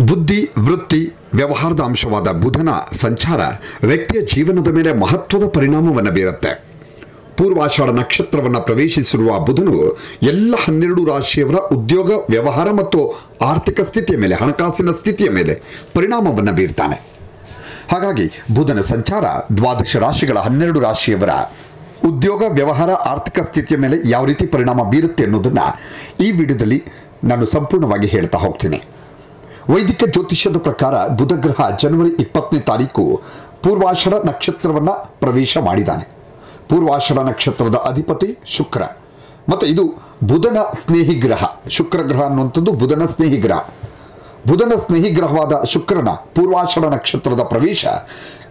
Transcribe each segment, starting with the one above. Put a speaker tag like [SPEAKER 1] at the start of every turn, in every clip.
[SPEAKER 1] ಬುದ್ಧಿ, ವೃತ್ತಿ, ವ್ಯವಹಾರದ ಅಂಶವಾದ ಬುಧನ ಸಂಚಾರ ವ್ಯಕ್ತಿಯ ಜೀವನದ ಮೇಲೆ ಮಹತ್ವದ ಪರಿಣಾಮವನ್ನು ಬೀರುತ್ತೆ. ಪೂರ್ವಾಷಾಢ ನಕ್ಷತ್ರವನ್ನು ಪ್ರವೇಶಿಸಿರುವ ಬುಧನು ಎಲ್ಲ 12 ರಾಶಿಯವರ ಉದ್ಯೋಗ, ವ್ಯವಹಾರ ಮತ್ತು ಆರ್ಥಿಕ ಸ್ಥಿತಿಯ ಮೇಲೆ, ಹಣಕಾಸಿನ ಸ್ಥಿತಿಯ ಮೇಲೆ ಪರಿಣಾಮವನ್ನು ಬೀರ್ತಾನೆ. ಹಾಗಾಗಿ ಬುಧನ ಸಂಚಾರ 12 ರಾಶಿಗಳ 12 ರಾಶಿಯವರ ಉದ್ಯೋಗ, ವ್ಯವಹಾರ, ಆರ್ಥಿಕ ಸ್ಥಿತಿಯ ಮೇಲೆ ಯಾವ ರೀತಿ ಪರಿಣಾಮ ಬೀರುತ್ತೆ ಅನ್ನೋದನ್ನು ಈ ವಿಡಿಯೋದಲ್ಲಿ ನಾನು ಸಂಪೂರ್ಣವಾಗಿ ಹೇಳ್ತಾ ಹೋಗ್ತೀನಿ. ವೈದಿಕ ಜ್ಯೋತಿಷ್ಯದ ಪ್ರಕಾರ ಬುಧ ಗ್ರಹ ಜನವರಿ 20ನೇ ತಾರೀಕು ಪೂರ್ವಾಷಾಢ ನಕ್ಷತ್ರವನ್ನು ಪ್ರವೇಶ ಮಾಡಿದ್ದಾನೆ. ಪೂರ್ವಾಷಾಢ ನಕ್ಷತ್ರದ ಅಧಿಪತಿ ಶುಕ್ರ ಮತ್ತು ಇದು ಬುಧನ ಸ್ನೇಹಿ ಗ್ರಹ. ಶುಕ್ರ ಗ್ರಹ ಅನ್ನುವಂಥದ್ದು ಬುಧನ ಸ್ನೇಹಿ ಗ್ರಹ. ಬುಧನ ಸ್ನೇಹಿ ಗ್ರಹವಾದ ಶುಕ್ರನ ಪೂರ್ವಾಷಾಢ ನಕ್ಷತ್ರದ ಪ್ರವೇಶ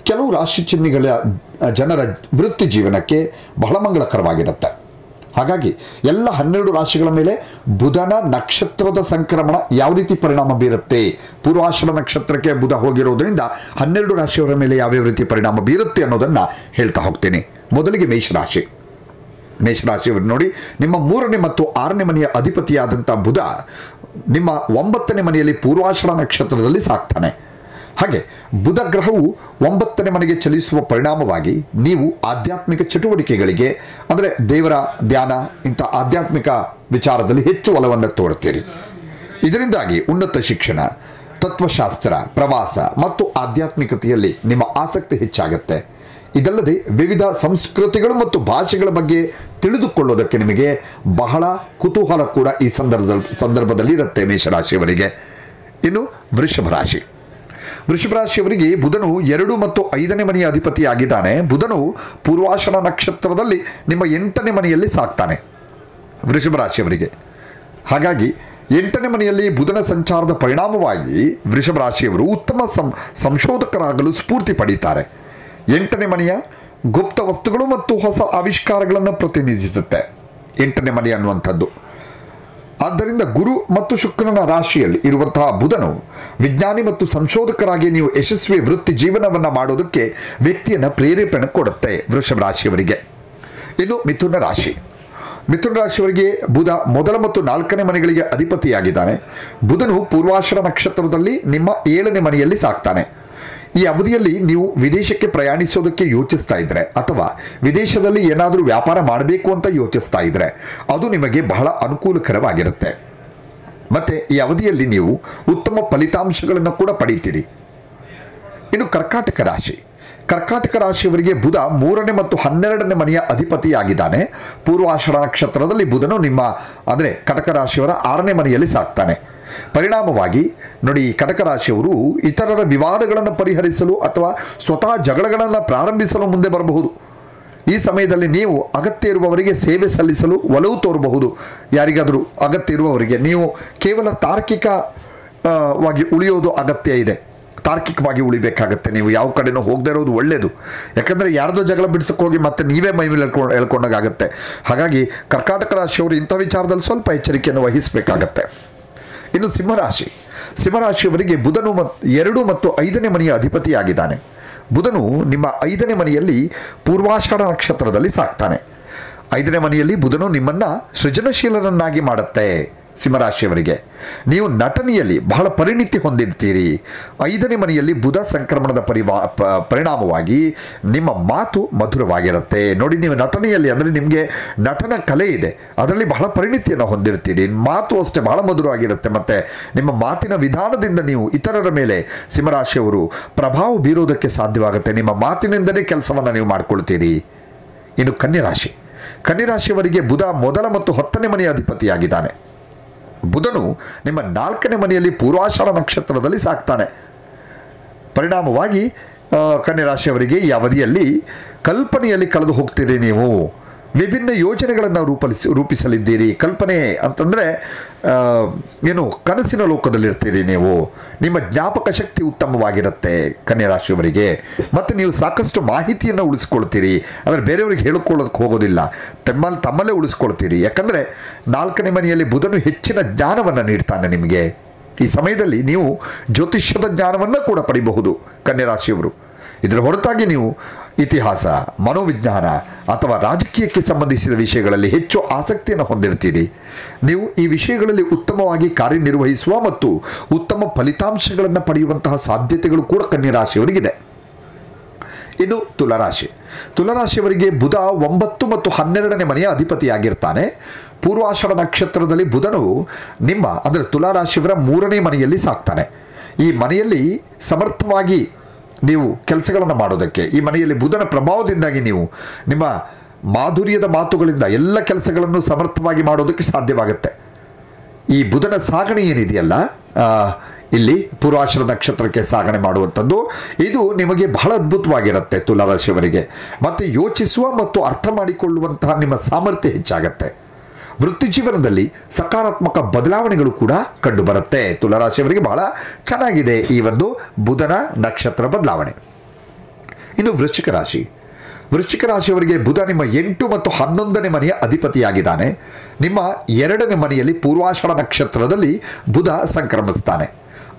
[SPEAKER 1] ಕೆಲವು ರಾಶಿ ಚಿಹ್ನೆಗಳ ಜನರ ವೃತ್ತಿ ಜೀವನಕ್ಕೆ ಬಹಳ ಮಂಗಳಕರವಾಗಿರುತ್ತೆ. ಹಾಗಾಗಿ ಎಲ್ಲ 12 ರಾಶಿಗಳ ಮೇಲೆ ಬುಧನ ನಕ್ಷತ್ರದ ಸಂಕ್ರಮಣ ಯಾವ ರೀತಿ ಪರಿಣಾಮ ಬೀರುತ್ತೆ, ಪೂರ್ವಾಷಾಢ ನಕ್ಷತ್ರಕ್ಕೆ ಬುಧ ಹೋಗಿರೋದ್ರಿಂದ 12 ರಾಶಿಯವರ ಮೇಲೆ ಯಾವ್ಯಾವ ರೀತಿ ಪರಿಣಾಮ ಬೀರುತ್ತೆ ಅನ್ನೋದನ್ನು ಹೇಳ್ತಾ ಹೋಗ್ತೀನಿ. ಮೊದಲಿಗೆ ಮೇಷರಾಶಿ. ಮೇಷರಾಶಿಯವರು ನೋಡಿ, ನಿಮ್ಮ 3ನೇ ಮತ್ತು 6ನೇ ಮನೆಯ ಅಧಿಪತಿಯಾದಂಥ ಬುಧ ನಿಮ್ಮ 9ನೇ ಮನೆಯಲ್ಲಿ ಪೂರ್ವಾಷಾಢ ನಕ್ಷತ್ರದಲ್ಲಿ ಸಾಕ್ತಾನೆ. ಹಾಗೆ ಬುಧ ಗ್ರಹವು 9ನೇ ಮನೆಗೆ ಚಲಿಸುವ ಪರಿಣಾಮವಾಗಿ ನೀವು ಆಧ್ಯಾತ್ಮಿಕ ಚಟುವಟಿಕೆಗಳಿಗೆ, ಅಂದರೆ ದೇವರ ಧ್ಯಾನ, ಇಂಥ ಆಧ್ಯಾತ್ಮಿಕ ವಿಚಾರದಲ್ಲಿ ಹೆಚ್ಚು ಒಲವನ್ನು ತೋರುತ್ತೀರಿ. ಇದರಿಂದಾಗಿ ಉನ್ನತ ಶಿಕ್ಷಣ, ತತ್ವಶಾಸ್ತ್ರ, ಪ್ರವಾಸ ಮತ್ತು ಆಧ್ಯಾತ್ಮಿಕತೆಯಲ್ಲಿ ನಿಮ್ಮ ಆಸಕ್ತಿ ಹೆಚ್ಚಾಗುತ್ತೆ. ಇದಲ್ಲದೆ ವಿವಿಧ ಸಂಸ್ಕೃತಿಗಳು ಮತ್ತು ಭಾಷೆಗಳ ಬಗ್ಗೆ ತಿಳಿದುಕೊಳ್ಳೋದಕ್ಕೆ ನಿಮಗೆ ಬಹಳ ಕುತೂಹಲ ಕೂಡ ಈ ಸಂದರ್ಭದಲ್ಲಿ ಇರುತ್ತೆ ಮೇಷರಾಶಿಯವರಿಗೆ. ಇನ್ನು ವೃಷಭ ರಾಶಿ. ವೃಷಭ ರಾಶಿಯವರಿಗೆ ಬುಧನು 2 ಮತ್ತು 5ನೇ ಮನೆಯ ಅಧಿಪತಿಯಾಗಿದ್ದಾನೆ. ಬುಧನು ಪೂರ್ವಾಷಾಢ ನಕ್ಷತ್ರದಲ್ಲಿ ನಿಮ್ಮ 8ನೇ ಮನೆಯಲ್ಲಿ ಸಾಕ್ತಾನೆ ವೃಷಭ ರಾಶಿಯವರಿಗೆ. ಹಾಗಾಗಿ 8ನೇ ಮನೆಯಲ್ಲಿ ಬುಧನ ಸಂಚಾರದ ಪರಿಣಾಮವಾಗಿ ವೃಷಭ ರಾಶಿಯವರು ಉತ್ತಮ ಸಂಶೋಧಕರಾಗಲು ಸ್ಫೂರ್ತಿ ಪಡೀತಾರೆ. 8ನೇ ಮನೆಯ ಗುಪ್ತ ವಸ್ತುಗಳು ಮತ್ತು ಹೊಸ ಆವಿಷ್ಕಾರಗಳನ್ನು ಪ್ರತಿನಿಧಿಸುತ್ತೆ 8ನೇ ಮನೆ ಅನ್ನುವಂಥದ್ದು. ಆದ್ದರಿಂದ ಗುರು ಮತ್ತು ಶುಕ್ರನ ರಾಶಿಯಲ್ಲಿ ಇರುವಂತಹ ಬುಧನು ವಿಜ್ಞಾನಿ ಮತ್ತು ಸಂಶೋಧಕರಾಗಿ ನೀವು ಯಶಸ್ವಿ ವೃತ್ತಿ ಜೀವನವನ್ನು ಮಾಡೋದಕ್ಕೆ ವ್ಯಕ್ತಿಯನ್ನು ಪ್ರೇರೇಪಣೆ ಕೊಡುತ್ತೆ ವೃಷಭ ರಾಶಿಯವರಿಗೆ. ಇನ್ನು ಮಿಥುನ ರಾಶಿ. ಮಿಥುನ ರಾಶಿಯವರಿಗೆ ಬುಧ ಮೊದಲ ಮತ್ತು 4ನೇ ಮನೆಗಳಿಗೆ ಅಧಿಪತಿಯಾಗಿದ್ದಾನೆ. ಬುಧನು ಪೂರ್ವಾಷಾಢ ನಕ್ಷತ್ರದಲ್ಲಿ ನಿಮ್ಮ 7ನೇ ಮನೆಯಲ್ಲಿ ಸಾಕ್ತಾನೆ. ಈ ಅವಧಿಯಲ್ಲಿ ನೀವು ವಿದೇಶಕ್ಕೆ ಪ್ರಯಾಣಿಸೋದಕ್ಕೆ ಯೋಚಿಸ್ತಾ ಇದ್ರೆ ಅಥವಾ ವಿದೇಶದಲ್ಲಿ ಏನಾದರೂ ವ್ಯಾಪಾರ ಮಾಡಬೇಕು ಅಂತ ಯೋಚಿಸ್ತಾ ಇದ್ರೆ ಅದು ನಿಮಗೆ ಬಹಳ ಅನುಕೂಲಕರವಾಗಿರುತ್ತೆ. ಮತ್ತು ಈ ಅವಧಿಯಲ್ಲಿ ನೀವು ಉತ್ತಮ ಫಲಿತಾಂಶಗಳನ್ನು ಕೂಡ ಪಡೀತೀರಿ. ಇನ್ನು ಕರ್ಕಾಟಕ ರಾಶಿ. ಕರ್ಕಾಟಕ ರಾಶಿಯವರಿಗೆ ಬುಧ 3ನೇ ಮತ್ತು 12ನೇ ಮನೆಯ ಅಧಿಪತಿಯಾಗಿದ್ದಾನೆ. ಪೂರ್ವಾಷಾಢ ನಕ್ಷತ್ರದಲ್ಲಿ ಬುಧನು ನಿಮ್ಮ ಅಂದರೆ ಕಟಕ ರಾಶಿಯವರ 6ನೇ ಮನೆಯಲ್ಲಿ ಸಾಕ್ತಾನೆ. ಪರಿಣಾಮವಾಗಿ ನೋಡಿ, ಕಟಕ ರಾಶಿಯವರು ಇತರರ ವಿವಾದಗಳನ್ನು ಪರಿಹರಿಸಲು ಅಥವಾ ಸ್ವತಃ ಜಗಳಗಳನ್ನು ಪ್ರಾರಂಭಿಸಲು ಮುಂದೆ ಬರಬಹುದು. ಈ ಸಮಯದಲ್ಲಿ ನೀವು ಅಗತ್ಯ ಇರುವವರಿಗೆ ಸೇವೆ ಸಲ್ಲಿಸಲು ಒಲವು ತೋರಬಹುದು. ಯಾರಿಗಾದರೂ ಅಗತ್ಯ ಇರುವವರಿಗೆ ನೀವು ಕೇವಲ ತಾರ್ಕಿಕವಾಗಿ ಉಳಿಯೋದು ಅಗತ್ಯ ಇದೆ. ತಾರ್ಕಿಕವಾಗಿ ಉಳಿಬೇಕಾಗತ್ತೆ. ನೀವು ಯಾವ ಕಡೆನೂ ಹೋಗದೇ ಇರೋದು ಒಳ್ಳೆಯದು. ಯಾಕಂದರೆ ಯಾರ್ದೋ ಜಗಳ ಬಿಡಿಸೋಕೆ ಹೋಗಿ ಮತ್ತೆ ನೀವೇ ಮೈ ಮೇಲೆ ಹೇಳ್ಕೊಂಡಾಗುತ್ತೆ. ಹಾಗಾಗಿ ಕರ್ಕಾಟಕ ರಾಶಿಯವರು ಇಂಥ ವಿಚಾರದಲ್ಲಿ ಸ್ವಲ್ಪ ಎಚ್ಚರಿಕೆಯನ್ನು ವಹಿಸಬೇಕಾಗತ್ತೆ. ಇನ್ನು ಸಿಂಹರಾಶಿ. ಸಿಂಹರಾಶಿಯವರಿಗೆ ಬುಧನು 2 ಮತ್ತು 5ನೇ ಮನೆಯ ಅಧಿಪತಿಯಾಗಿದ್ದಾನೆ. ಬುಧನು ನಿಮ್ಮ 5ನೇ ಮನೆಯಲ್ಲಿ ಪೂರ್ವಾಷಾಢ ನಕ್ಷತ್ರದಲ್ಲಿ ಸಾಕ್ತಾನೆ. 5ನೇ ಮನೆಯಲ್ಲಿ ಬುಧನು ನಿಮ್ಮನ್ನು ಸೃಜನಶೀಲರನ್ನಾಗಿ ಮಾಡುತ್ತೆ. ಸಿಂಹರಾಶಿಯವರಿಗೆ ನೀವು ನಟನೆಯಲ್ಲಿ ಬಹಳ ಪರಿಣಿತಿ ಹೊಂದಿರ್ತೀರಿ. 5ನೇ ಮನೆಯಲ್ಲಿ ಬುಧ ಸಂಕ್ರಮಣದ ಪರಿಣಾಮವಾಗಿ ನಿಮ್ಮ ಮಾತು ಮಧುರವಾಗಿರುತ್ತೆ. ನೋಡಿ, ನೀವು ನಟನೆಯಲ್ಲಿ ಅಂದರೆ ನಿಮಗೆ ನಟನ ಕಲೆ ಇದೆ, ಅದರಲ್ಲಿ ಬಹಳ ಪರಿಣಿತಿಯನ್ನು ಹೊಂದಿರ್ತೀರಿ. ಮಾತು ಅಷ್ಟೇ ಬಹಳ ಮಧುರವಾಗಿರುತ್ತೆ. ಮತ್ತು ನಿಮ್ಮ ಮಾತಿನ ವಿಧಾನದಿಂದ ನೀವು ಇತರರ ಮೇಲೆ ಸಿಂಹರಾಶಿಯವರು ಪ್ರಭಾವ ಬೀರೋದಕ್ಕೆ ಸಾಧ್ಯವಾಗುತ್ತೆ. ನಿಮ್ಮ ಮಾತಿನಿಂದಲೇ ಕೆಲಸವನ್ನು ನೀವು ಮಾಡ್ಕೊಳ್ತೀರಿ. ಇನ್ನು ಕನ್ಯರಾಶಿ. ಕನ್ಯರಾಶಿಯವರಿಗೆ ಬುಧ ಮೊದಲ ಮತ್ತು 10ನೇ ಮನೆಯ ಅಧಿಪತಿಯಾಗಿದ್ದಾನೆ. ಬುಧನು ನಿಮ್ಮ 4ನೇ ಮನೆಯಲ್ಲಿ ಪೂರ್ವಾಷಾಢ ನಕ್ಷತ್ರದಲ್ಲಿ ಸಾಕ್ತಾನೆ. ಪರಿಣಾಮವಾಗಿ ಕನ್ಯರಾಶಿಯವರಿಗೆ ಈ ಅವಧಿಯಲ್ಲಿ ಕಲ್ಪನೆಯಲ್ಲಿ ಕಳೆದು ಹೋಗ್ತೀರಿ. ನೀವು ವಿಭಿನ್ನ ಯೋಜನೆಗಳನ್ನು ರೂಪಿಸಲಿದ್ದೀರಿ. ಕಲ್ಪನೆ ಅಂತಂದರೆ ಏನು, ಕನಸಿನ ಲೋಕದಲ್ಲಿರ್ತೀರಿ ನೀವು. ನಿಮ್ಮ ಜ್ಞಾಪಕ ಶಕ್ತಿ ಉತ್ತಮವಾಗಿರುತ್ತೆ ಕನ್ಯರಾಶಿಯವರಿಗೆ. ಮತ್ತು ನೀವು ಸಾಕಷ್ಟು ಮಾಹಿತಿಯನ್ನು ಉಳಿಸ್ಕೊಳ್ತೀರಿ. ಅಂದರೆ ಬೇರೆಯವರಿಗೆ ಹೇಳಿಕೊಳ್ಳೋದಕ್ಕೆ ಹೋಗೋದಿಲ್ಲ, ತಮ್ಮಲ್ಲೇ ಉಳಿಸ್ಕೊಳ್ತೀರಿ. ಯಾಕಂದರೆ 4ನೇ ಮನೆಯಲ್ಲಿ ಬುಧನು ಹೆಚ್ಚಿನ ಜ್ಞಾನವನ್ನು ನೀಡ್ತಾನೆ ನಿಮಗೆ. ಈ ಸಮಯದಲ್ಲಿ ನೀವು ಜ್ಯೋತಿಷ್ಯದ ಜ್ಞಾನವನ್ನು ಕೂಡ ಪಡಿಬಹುದು ಕನ್ಯರಾಶಿಯವರು. ಇದರ ಹೊರತಾಗಿ ನೀವು ಇತಿಹಾಸ, ಮನೋವಿಜ್ಞಾನ ಅಥವಾ ರಾಜಕೀಯಕ್ಕೆ ಸಂಬಂಧಿಸಿದ ವಿಷಯಗಳಲ್ಲಿ ಹೆಚ್ಚು ಆಸಕ್ತಿಯನ್ನು ಹೊಂದಿರ್ತೀರಿ. ನೀವು ಈ ವಿಷಯಗಳಲ್ಲಿ ಉತ್ತಮವಾಗಿ ಕಾರ್ಯನಿರ್ವಹಿಸುವ ಮತ್ತು ಉತ್ತಮ ಫಲಿತಾಂಶಗಳನ್ನು ಪಡೆಯುವಂತಹ ಸಾಧ್ಯತೆಗಳು ಕೂಡ ಕನ್ಯಾ ರಾಶಿಯವರಿಗಿದೆ. ಇನ್ನು ತುಲಾರಾಶಿಯವರಿಗೆ ಬುಧ 9 ಮತ್ತು 12ನೇ ಮನೆಯ ಅಧಿಪತಿಯಾಗಿರ್ತಾನೆ. ಪೂರ್ವಾಷಾಢ ನಕ್ಷತ್ರದಲ್ಲಿ ಬುಧನು ಅಂದರೆ ತುಲಾರಾಶಿಯವರ 3ನೇ ಮನೆಯಲ್ಲಿ ಸಾಕ್ತಾನೆ. ಈ ಮನೆಯಲ್ಲಿ ಸಮರ್ಥವಾಗಿ ನೀವು ಕೆಲಸಗಳನ್ನು ಮಾಡೋದಕ್ಕೆ, ಈ ಮನೆಯಲ್ಲಿ ಬುಧನ ಪ್ರಭಾವದಿಂದಾಗಿ ನೀವು ನಿಮ್ಮ ಮಾಧುರ್ಯದ ಮಾತುಗಳಿಂದ ಎಲ್ಲ ಕೆಲಸಗಳನ್ನು ಸಮರ್ಥವಾಗಿ ಮಾಡೋದಕ್ಕೆ ಸಾಧ್ಯವಾಗುತ್ತೆ. ಈ ಬುಧನ ಸಾಗಣೆ ಏನಿದೆಯಲ್ಲ, ಇಲ್ಲಿ ಪೂರ್ವಾಷಾಢ ನಕ್ಷತ್ರಕ್ಕೆ ಸಾಗಣೆ ಮಾಡುವಂಥದ್ದು, ಇದು ನಿಮಗೆ ಬಹಳ ಅದ್ಭುತವಾಗಿರುತ್ತೆ ತುಲಾರಾಶಿಯವರಿಗೆ. ಮತ್ತು ಯೋಚಿಸುವ ಮತ್ತು ಅರ್ಥ ಮಾಡಿಕೊಳ್ಳುವಂತಹ ನಿಮ್ಮ ಸಾಮರ್ಥ್ಯ ಹೆಚ್ಚಾಗತ್ತೆ. ವೃತ್ತಿ ಜೀವನದಲ್ಲಿ ಸಕಾರಾತ್ಮಕ ಬದಲಾವಣೆಗಳು ಕೂಡ ಕಂಡುಬರುತ್ತೆ. ತುಲಾರಾಶಿಯವರಿಗೆ ಬಹಳ ಚೆನ್ನಾಗಿದೆ ಈ ಒಂದು ಬುಧನ ನಕ್ಷತ್ರ ಬದಲಾವಣೆ. ಇನ್ನು ವೃಶ್ಚಿಕ ರಾಶಿಯವರಿಗೆ ಬುಧ ನಿಮ್ಮ 8 ಮತ್ತು 11ನೇ ಮನೆಯ ಅಧಿಪತಿಯಾಗಿದ್ದಾನೆ. ನಿಮ್ಮ 2ನೇ ಮನೆಯಲ್ಲಿ ಪೂರ್ವಾಷಾಢ ನಕ್ಷತ್ರದಲ್ಲಿ ಬುಧ ಸಂಕ್ರಮಿಸ್ತಾನೆ.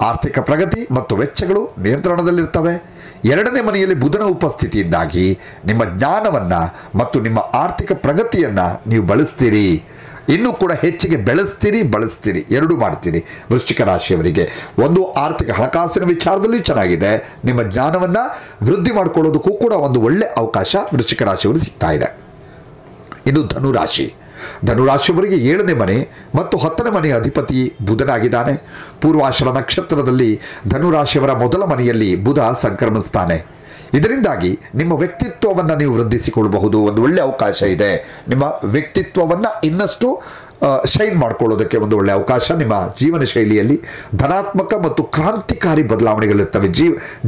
[SPEAKER 1] ಆರ್ಥಿಕ ಪ್ರಗತಿ ಮತ್ತು ವೆಚ್ಚಗಳು ನಿಯಂತ್ರಣದಲ್ಲಿರ್ತವೆ. 2ನೇ ಮನೆಯಲ್ಲಿ ಬುಧನ ಉಪಸ್ಥಿತಿಯಿಂದಾಗಿ ನಿಮ್ಮ ಜ್ಞಾನವನ್ನು ಮತ್ತು ನಿಮ್ಮ ಆರ್ಥಿಕ ಪ್ರಗತಿಯನ್ನು ನೀವು ಬಳಸ್ತೀರಿ. ಇನ್ನೂ ಕೂಡ ಹೆಚ್ಚಿಗೆ ಬಳಸ್ತೀರಿ, ಎರಡೂ ಮಾಡ್ತೀರಿ. ವೃಶ್ಚಿಕ ರಾಶಿಯವರಿಗೆ ಒಂದು ಆರ್ಥಿಕ ಹಣಕಾಸಿನ ವಿಚಾರದಲ್ಲಿ ಚೆನ್ನಾಗಿದೆ. ನಿಮ್ಮ ಜ್ಞಾನವನ್ನು ವೃದ್ಧಿ ಮಾಡಿಕೊಳ್ಳೋದಕ್ಕೂ ಕೂಡ ಒಂದು ಒಳ್ಳೆ ಅವಕಾಶ ವೃಶ್ಚಿಕ ರಾಶಿಯವರು ಸಿಗ್ತಾ ಇದೆ. ಇನ್ನು ಧನುರಾಶಿಯವರಿಗೆ 7ನೇ ಮನೆ ಮತ್ತು 10ನೇ ಮನೆಯ ಅಧಿಪತಿ ಬುಧನಾಗಿದ್ದಾನೆ. ಪೂರ್ವಾಷಾಢ ನಕ್ಷತ್ರದಲ್ಲಿ ಧನುರಾಶಿಯವರ ಮೊದಲ ಮನೆಯಲ್ಲಿ ಬುಧ ಸಂಕ್ರಮಿಸ್ತಾನೆ. ಇದರಿಂದಾಗಿ ನಿಮ್ಮ ವ್ಯಕ್ತಿತ್ವವನ್ನು ನೀವು ವೃದ್ಧಿಸಿಕೊಳ್ಳಬಹುದು. ಒಂದು ಒಳ್ಳೆಯ ಅವಕಾಶ ಇದೆ. ನಿಮ್ಮ ವ್ಯಕ್ತಿತ್ವವನ್ನು ಇನ್ನಷ್ಟು ಶೈನ್ ಮಾಡ್ಕೊಳ್ಳೋದಕ್ಕೆ ಒಂದು ಒಳ್ಳೆಯ ಅವಕಾಶ. ನಿಮ್ಮ ಜೀವನ ಶೈಲಿಯಲ್ಲಿ ಧನಾತ್ಮಕ ಮತ್ತು ಕ್ರಾಂತಿಕಾರಿ ಬದಲಾವಣೆಗಳಿರ್ತವೆ.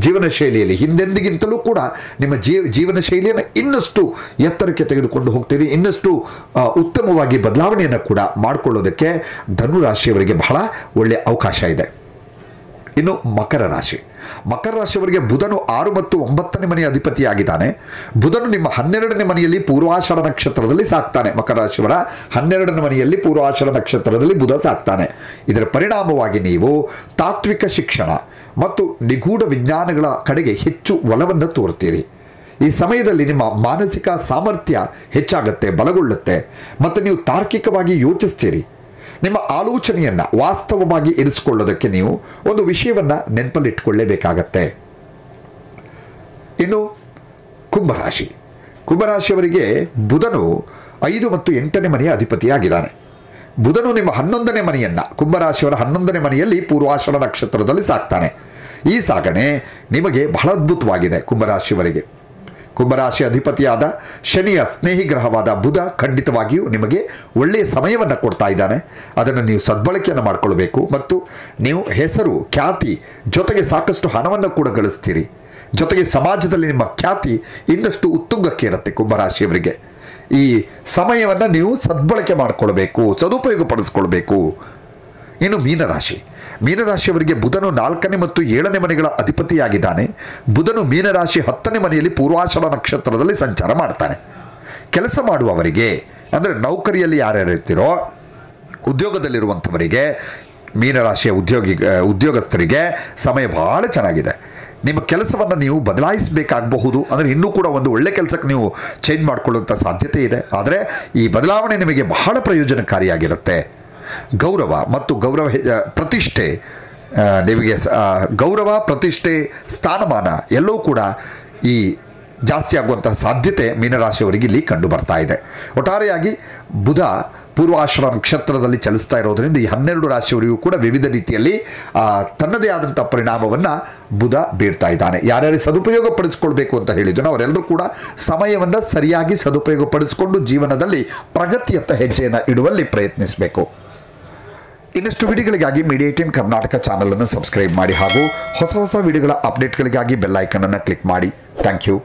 [SPEAKER 1] ಜೀವನ ಶೈಲಿಯಲ್ಲಿ ಹಿಂದೆಂದಿಗಿಂತಲೂ ಕೂಡ ನಿಮ್ಮ ಜೀವನ ಶೈಲಿಯನ್ನು ಇನ್ನಷ್ಟು ಎತ್ತರಕ್ಕೆ ತೆಗೆದುಕೊಂಡು ಹೋಗ್ತೀರಿ. ಇನ್ನಷ್ಟು ಉತ್ತಮವಾಗಿ ಬದಲಾವಣೆಯನ್ನು ಕೂಡ ಮಾಡಿಕೊಳ್ಳೋದಕ್ಕೆ ಧನುರಾಶಿಯವರಿಗೆ ಬಹಳ ಒಳ್ಳೆಯ ಅವಕಾಶ ಇದೆ. ಇನ್ನು ಮಕರ ರಾಶಿಯವರಿಗೆ ಬುಧನು 6 ಮತ್ತು 9ನೇ ಮನೆಯ ಅಧಿಪತಿಯಾಗಿದ್ದಾನೆ. ಬುಧನು ನಿಮ್ಮ 12ನೇ ಮನೆಯಲ್ಲಿ ಪೂರ್ವಾಷಾಢ ನಕ್ಷತ್ರದಲ್ಲಿ ಸಾಕ್ತಾನೆ. ಮಕರ ರಾಶಿಯವರ 12ನೇ ಮನೆಯಲ್ಲಿ ಪೂರ್ವಾಷಾಢ ನಕ್ಷತ್ರದಲ್ಲಿ ಬುಧ ಸಾಕ್ತಾನೆ. ಇದರ ಪರಿಣಾಮವಾಗಿ ನೀವು ತಾತ್ವಿಕ ಶಿಕ್ಷಣ ಮತ್ತು ನಿಗೂಢ ವಿಜ್ಞಾನಗಳ ಕಡೆಗೆ ಹೆಚ್ಚು ಒಲವನ್ನು ತೋರ್ತೀರಿ. ಈ ಸಮಯದಲ್ಲಿ ನಿಮ್ಮ ಮಾನಸಿಕ ಸಾಮರ್ಥ್ಯ ಹೆಚ್ಚಾಗುತ್ತೆ, ಬಲಗೊಳ್ಳುತ್ತೆ ಮತ್ತು ನೀವು ತಾರ್ಕಿಕವಾಗಿ ಯೋಚಿಸ್ತೀರಿ. ನಿಮ್ಮ ಆಲೋಚನೆಯನ್ನು ವಾಸ್ತವವಾಗಿ ಇರಿಸಿಕೊಳ್ಳೋದಕ್ಕೆ ನೀವು ಒಂದು ವಿಷಯವನ್ನು ನೆನಪಲ್ಲಿಟ್ಟುಕೊಳ್ಳೇಬೇಕಾಗತ್ತೆ. ಇನ್ನು ಕುಂಭರಾಶಿಯವರಿಗೆ ಬುಧನು 5 ಮತ್ತು 8ನೇ ಮನೆಯ ಅಧಿಪತಿಯಾಗಿದ್ದಾನೆ. ಬುಧನು ನಿಮ್ಮ 11ನೇ ಮನೆಯನ್ನು, ಕುಂಭರಾಶಿಯವರ 11ನೇ ಮನೆಯಲ್ಲಿ ಪೂರ್ವಾಷಾಢ ನಕ್ಷತ್ರದಲ್ಲಿ ಸಾಕ್ತಾನೆ. ಈ ಸಾಗಣೆ ನಿಮಗೆ ಬಹಳ ಅದ್ಭುತವಾಗಿದೆ. ಕುಂಭರಾಶಿ ಅಧಿಪತಿಯಾದ ಶನಿಯ ಸ್ನೇಹಿ ಗ್ರಹವಾದ ಬುಧ ಖಂಡಿತವಾಗಿಯೂ ನಿಮಗೆ ಒಳ್ಳೆಯ ಸಮಯವನ್ನು ಕೊಡ್ತಾ ಇದ್ದಾನೆ. ಅದನ್ನು ನೀವು ಸದ್ಬಳಕೆಯನ್ನು ಮಾಡಿಕೊಳ್ಬೇಕು ಮತ್ತು ನೀವು ಹೆಸರು, ಖ್ಯಾತಿ ಜೊತೆಗೆ ಸಾಕಷ್ಟು ಹಣವನ್ನು ಕೂಡ ಗಳಿಸ್ತೀರಿ. ಜೊತೆಗೆ ಸಮಾಜದಲ್ಲಿ ನಿಮ್ಮ ಖ್ಯಾತಿ ಇನ್ನಷ್ಟು ಉತ್ತುಂಗಕ್ಕೆ ಇರುತ್ತೆ. ಕುಂಭರಾಶಿಯವರಿಗೆ ಈ ಸಮಯವನ್ನು ನೀವು ಸದ್ಬಳಕೆ ಮಾಡಿಕೊಳ್ಬೇಕು, ಸದುಪಯೋಗಪಡಿಸ್ಕೊಳ್ಬೇಕು. ಇನ್ನು ಮೀನರಾಶಿಯವರಿಗೆ ಬುಧನು 4ನೇ ಮತ್ತು 7ನೇ ಮನೆಗಳ ಅಧಿಪತಿಯಾಗಿದ್ದಾನೆ. ಬುಧನು ಮೀನರಾಶಿ 10ನೇ ಮನೆಯಲ್ಲಿ ಪೂರ್ವಾಷಾಢ ನಕ್ಷತ್ರದಲ್ಲಿ ಸಂಚಾರ ಮಾಡ್ತಾನೆ. ಕೆಲಸ ಮಾಡುವವರಿಗೆ, ಅಂದರೆ ನೌಕರಿಯಲ್ಲಿ ಯಾರ್ಯಾರಿರ್ತೀರೋ, ಉದ್ಯೋಗದಲ್ಲಿರುವಂಥವರಿಗೆ, ಮೀನರಾಶಿಯ ಉದ್ಯೋಗಸ್ಥರಿಗೆ ಸಮಯ ಬಹಳ ಚೆನ್ನಾಗಿದೆ. ನಿಮ್ಮ ಕೆಲಸವನ್ನು ನೀವು ಬದಲಾಯಿಸಬೇಕಾಗಬಹುದು. ಅಂದರೆ ಇನ್ನೂ ಕೂಡ ಒಂದು ಒಳ್ಳೆ ಕೆಲಸಕ್ಕೆ ನೀವು ಚೇಂಜ್ ಮಾಡಿಕೊಳ್ಳುವಂಥ ಸಾಧ್ಯತೆ ಇದೆ. ಆದರೆ ಈ ಬದಲಾವಣೆ ನಿಮಗೆ ಬಹಳ ಪ್ರಯೋಜನಕಾರಿಯಾಗಿರುತ್ತೆ. ಗೌರವ ಮತ್ತು ಪ್ರತಿಷ್ಠೆ, ನಿಮಗೆ ಗೌರವ, ಪ್ರತಿಷ್ಠೆ, ಸ್ಥಾನಮಾನ ಎಲ್ಲವೂ ಕೂಡ ಈ ಜಾಸ್ತಿ ಆಗುವಂತಹ ಸಾಧ್ಯತೆ ಮೀನರಾಶಿಯವರಿಗೆ ಇಲ್ಲಿ ಕಂಡು ಬರ್ತಾ ಇದೆ. ಒಟ್ಟಾರೆಯಾಗಿ ಬುಧ ಪೂರ್ವಾಷಾಢ ನಕ್ಷತ್ರದಲ್ಲಿ ಚಲಿಸ್ತಾ ಇರೋದರಿಂದ ಈ 12 ರಾಶಿಯವರಿಗೂ ಕೂಡ ವಿವಿಧ ರೀತಿಯಲ್ಲಿ ತನ್ನದೇ ಆದಂಥ ಪರಿಣಾಮವನ್ನು ಬುಧ ಬೀರ್ತಾ ಇದ್ದಾನೆ. ಯಾರ್ಯಾರು ಸದುಪಯೋಗ ಪಡಿಸ್ಕೊಳ್ಬೇಕು ಅಂತ ಹೇಳಿದ್ರು ಅವರೆಲ್ಲರೂ ಕೂಡ ಸಮಯವನ್ನು ಸರಿಯಾಗಿ ಸದುಪಯೋಗ ಪಡಿಸಿಕೊಂಡು ಜೀವನದಲ್ಲಿ ಪ್ರಗತಿಯತ್ತ ಹೆಜ್ಜೆಯನ್ನು ಇಡುವಲ್ಲಿ ಪ್ರಯತ್ನಿಸಬೇಕು. ಇನ್ನಷ್ಟು ವಿಡಿಯೋಗಳಿಗಾಗಿ ಮೀಡಿಯಾ 18 ಕರ್ನಾಟಕ ಚಾನಲನ್ನು ಸಬ್ಸ್ಕ್ರೈಬ್ ಮಾಡಿ ಹಾಗೂ ಹೊಸ ವಿಡಿಯೋಗಳ ಅಪ್ಡೇಟ್ಗಳಿಗಾಗಿ ಬೆಲ್ ಐಕನ್ ಅನ್ನು ಕ್ಲಿಕ್ ಮಾಡಿ. Thank you.